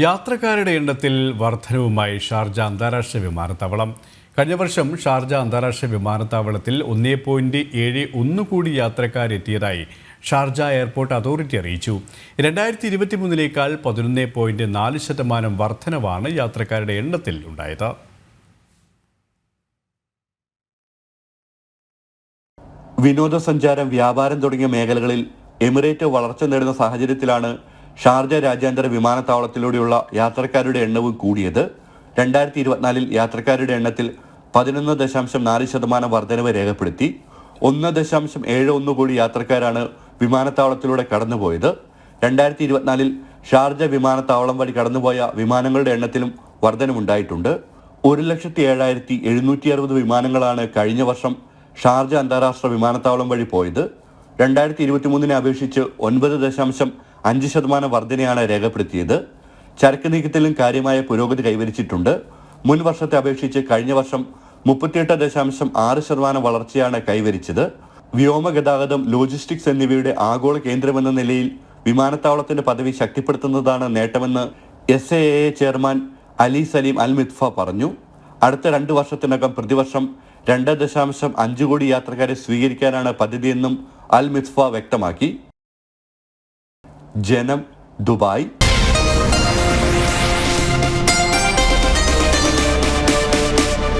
യാത്രക്കാരുടെ എണ്ണത്തിൽ വർധനവുമായി ഷാർജ അന്താരാഷ്ട്ര വിമാനത്താവളം. കഴിഞ്ഞ വർഷം ഷാർജ അന്താരാഷ്ട്ര വിമാനത്താവളത്തിൽ 1.71 കോടി യാത്രക്കാരെത്തിയതായി ഷാർജ എയർപോർട്ട് അതോറിറ്റി അറിയിച്ചു. 2023-ലേക്കാൾ 11.4% വർധനവാണ് യാത്രക്കാരുടെ എണ്ണത്തിൽ ഉണ്ടായത്. വിനോദസഞ്ചാരം, വ്യാപാരം തുടങ്ങിയ മേഖലകളിൽ എമിറേറ്റ് വളർച്ച നേടുന്ന സാഹചര്യത്തിലാണ് ഷാർജ രാജ്യാന്തര വിമാനത്താവളത്തിലൂടെയുള്ള യാത്രക്കാരുടെ എണ്ണവും കൂടിയത്. 2024-ൽ യാത്രക്കാരുടെ എണ്ണത്തിൽ 11.4% വർധനവ് രേഖപ്പെടുത്തി. 1.71 കോടി യാത്രക്കാരാണ് വിമാനത്താവളത്തിലൂടെ കടന്നുപോയത്. 2024-ൽ ഷാർജ വിമാനത്താവളം വഴി കടന്നുപോയ വിമാനങ്ങളുടെ എണ്ണത്തിലും വർധനമുണ്ടായിട്ടുണ്ട്. 1,07,760 വിമാനങ്ങളാണ് കഴിഞ്ഞ വർഷം ഷാർജ അന്താരാഷ്ട്ര വിമാനത്താവളം വഴി പോയത്. 2023-നെ അപേക്ഷിച്ച് 9.5% വർധനയാണ് രേഖപ്പെടുത്തിയത്. ചരക്ക് നീക്കത്തിലും കാര്യമായ പുരോഗതി കൈവരിച്ചിട്ടുണ്ട്. മുൻ വർഷത്തെ അപേക്ഷിച്ച് കഴിഞ്ഞ വർഷം 38.6% വളർച്ചയാണ് കൈവരിച്ചത്. വ്യോമഗതാഗതം, ലോജിസ്റ്റിക്സ് എന്നിവയുടെ ആഗോള കേന്ദ്രമെന്ന നിലയിൽ വിമാനത്താവളത്തിന്റെ പദവി ശക്തിപ്പെടുത്തുന്നതാണ് നേട്ടമെന്ന് SAA ചെയർമാൻ അലി സലീം അൽ മിത്ഫ പറഞ്ഞു. അടുത്ത 2 വർഷത്തിനകം പ്രതിവർഷം 2.5 കോടി യാത്രക്കാരെ സ്വീകരിക്കാനാണ് പദ്ധതിയെന്നും അൽ മിത്ഫ വ്യക്തമാക്കി. ജനം, ദുബായ്.